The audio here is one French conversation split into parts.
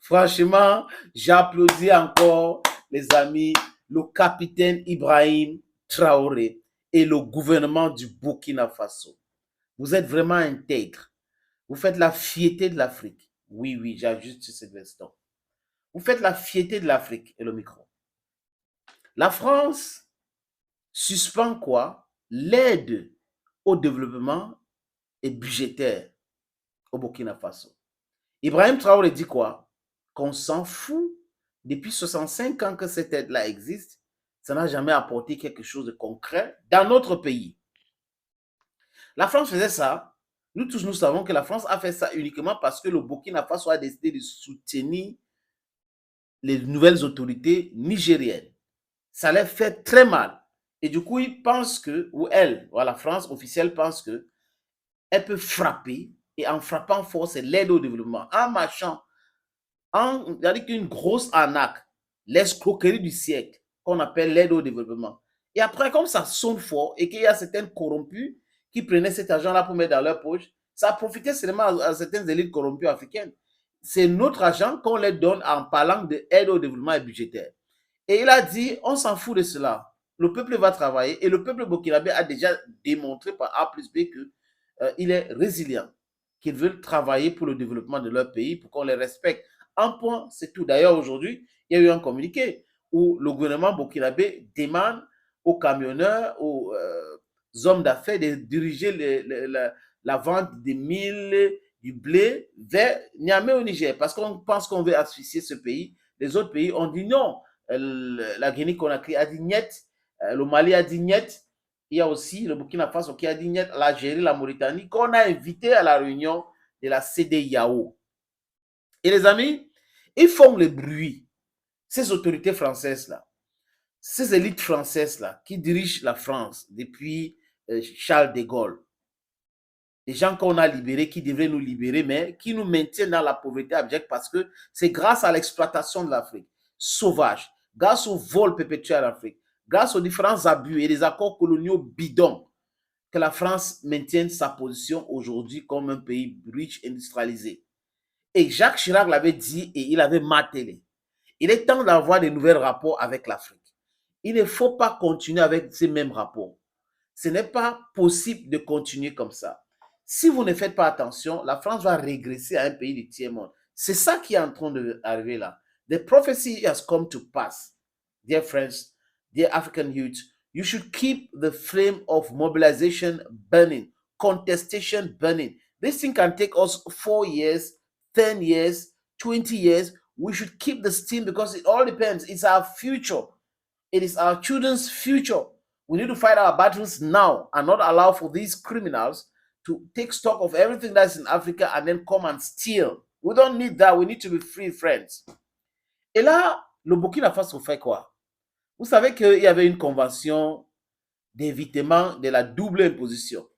Franchement, j'applaudis encore, les amis, le capitaine Ibrahim Traoré et le gouvernement du Burkina Faso. Vous êtes vraiment intègres. Vous faites la fierté de l'Afrique. Oui, oui, j'ajuste sur cet instant. Vous faites la fierté de l'Afrique et le micro. La France suspend quoi? L'aide au développement et budgétaire au Burkina Faso. Ibrahim Traoré dit quoi? Qu'on s'en fout. Depuis 65 ans que cette aide-là existe, ça n'a jamais apporté quelque chose de concret dans notre pays. La France faisait ça. Nous tous, nous savons que la France a fait ça uniquement parce que le Burkina Faso a décidé de soutenir les nouvelles autorités nigériennes. Ça les fait très mal. Et du coup, ils pensent que, ou elle, ou la France officielle pense que, elle peut frapper, et en frappant fort, c'est l'aide au développement. En marchant, c'est-à-dire qu'une grosse arnaque, l'escroquerie du siècle, qu'on appelle l'aide au développement. Et après, comme ça sonne fort, et qu'il y a certains corrompus qui prenaient cet argent-là pour mettre dans leur poche, ça a profité seulement à certaines élites corrompues africaines. C'est notre argent qu'on leur donne en parlant d'aide au développement et budgétaire. Et il a dit, on s'en fout de cela. Le peuple va travailler et le peuple burkinabé a déjà démontré par A plus B qu'il est résilient, qu'ils veulent travailler pour le développement de leur pays, pour qu'on les respecte. Un point, c'est tout. D'ailleurs, aujourd'hui, il y a eu un communiqué où le gouvernement burkinabé demande aux camionneurs, aux hommes d'affaires de diriger la vente des milles, du blé vers Niamey au Niger, parce qu'on pense qu'on veut asphyxier ce pays. Les autres pays ont dit non. La Guinée-Conakry a dit niet, le Mali a dit niet, il y a aussi le Burkina Faso qui a dit niet, l'Algérie, la Mauritanie, qu'on a invité à la réunion de la CEDEAO. Et les amis, ils font le bruit, ces autorités françaises-là, ces élites françaises-là, qui dirigent la France depuis Charles de Gaulle, les gens qu'on a libérés, qui devraient nous libérer, mais qui nous maintiennent dans la pauvreté abjecte parce que c'est grâce à l'exploitation de l'Afrique sauvage, grâce au vol perpétuel en Afrique, grâce aux différents abus et des accords coloniaux bidons, que la France maintienne sa position aujourd'hui comme un pays riche, industrialisé. Et Jacques Chirac l'avait dit et il avait martelé. Il est temps d'avoir de nouveaux rapports avec l'Afrique. Il ne faut pas continuer avec ces mêmes rapports. Ce n'est pas possible de continuer comme ça. Si vous ne faites pas attention, la France va régresser à un pays du tiers-monde. C'est ça qui est en train d'arriver là. The prophecy has come to pass. Dear friends, dear African youth, you should keep the flame of mobilization burning, contestation burning. This thing can take us 4 years, 10 years, 20 years. We should keep the steam because it all depends. It's our future. It is our children's future. We need to fight our battles now and not allow for these criminals to take stock of everything that's in Africa and then come and steal. We don't need that. We need to be free, friends. Et là, le Burkina Faso fait quoi? Vous savez qu'il y avait une convention d'évitement de la double imposition.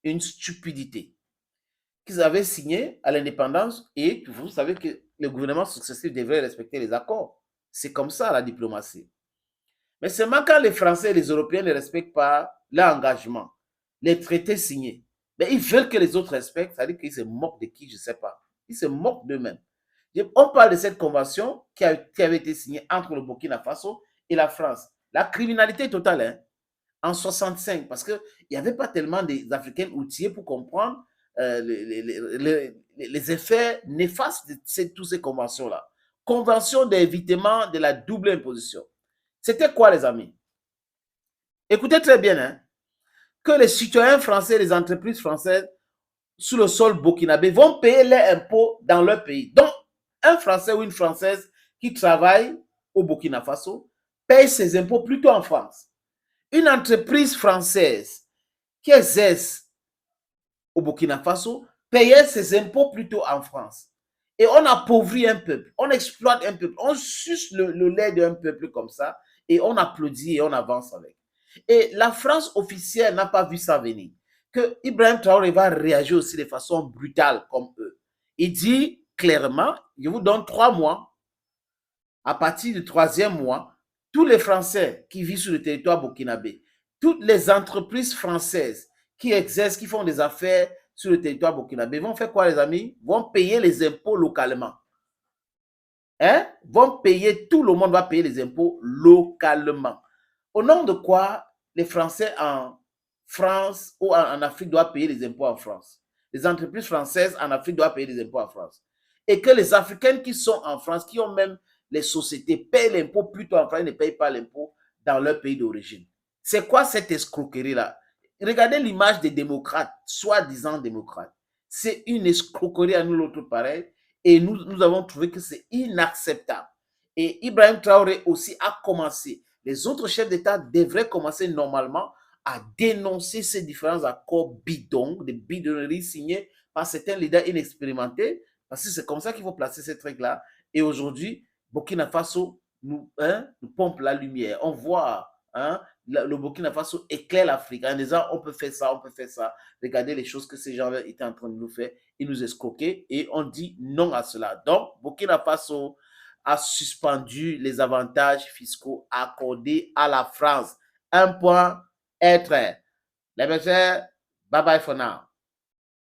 Une stupidité qu'ils avaient signée à l'indépendance et vous savez que le gouvernement successif devrait respecter les accords. C'est comme ça la diplomatie. Mais seulement quand les Français et les Européens ne respectent pas l'engagement, les traités signés, mais ils veulent que les autres respectent, c'est-à-dire qu'ils se moquent de qui, je ne sais pas. Ils se moquent d'eux-mêmes. On parle de cette convention qui avait été signée entre le Burkina Faso et la France. La criminalité totale, hein, en 65, parce qu'il n'y avait pas tellement d'Africains outillés pour comprendre les effets néfastes de toutes ces conventions-là. Convention d'évitement de la double imposition. C'était quoi, les amis? Écoutez très bien, hein, que les citoyens français et les entreprises françaises sur le sol burkinabé vont payer leurs impôts dans leur pays. Donc, un Français ou une Française qui travaille au Burkina Faso paye ses impôts plutôt en France. Une entreprise française qui exerce au Burkina Faso payait ses impôts plutôt en France. Et on appauvrit un peuple, on exploite un peuple, on suce le lait d'un peuple comme ça et on applaudit et on avance avec. Et la France officielle n'a pas vu ça venir. Que Ibrahim Traoré va réagir aussi de façon brutale comme eux. Il dit clairement, je vous donne 3 mois. À partir du 3e mois, tous les Français qui vivent sur le territoire burkinabé, toutes les entreprises françaises qui exercent, qui font des affaires sur le territoire burkinabé vont faire quoi, les amis? Vont payer les impôts localement. Hein? Vont payer, tout le monde va payer les impôts localement. Au nom de quoi les Français en France ou en Afrique doivent payer les impôts en France? Les entreprises françaises en Afrique doivent payer les impôts en France. Et que les Africains qui sont en France, qui ont même les sociétés, payent l'impôt plutôt en France, ils ne payent pas l'impôt dans leur pays d'origine. C'est quoi cette escroquerie-là? Regardez l'image des démocrates, soi-disant démocrates. C'est une escroquerie à nous l'autre pareil. Et nous avons trouvé que c'est inacceptable. Et Ibrahim Traoré aussi a commencé. Les autres chefs d'État devraient commencer normalement à dénoncer ces différents accords bidons, des bidonneries signés par certains leaders inexpérimentés, parce que c'est comme ça qu'il faut placer ces trucs-là. Et aujourd'hui, Burkina Faso nous pompe la lumière. On voit le Burkina Faso éclaire l'Afrique en disant on peut faire ça, on peut faire ça. Regardez les choses que ces gens étaient en train de nous faire. Ils nous escroquaient et on dit non à cela. Donc, Burkina Faso a suspendu les avantages fiscaux accordés à la France. Un point est très. Les messieurs, bye bye for now.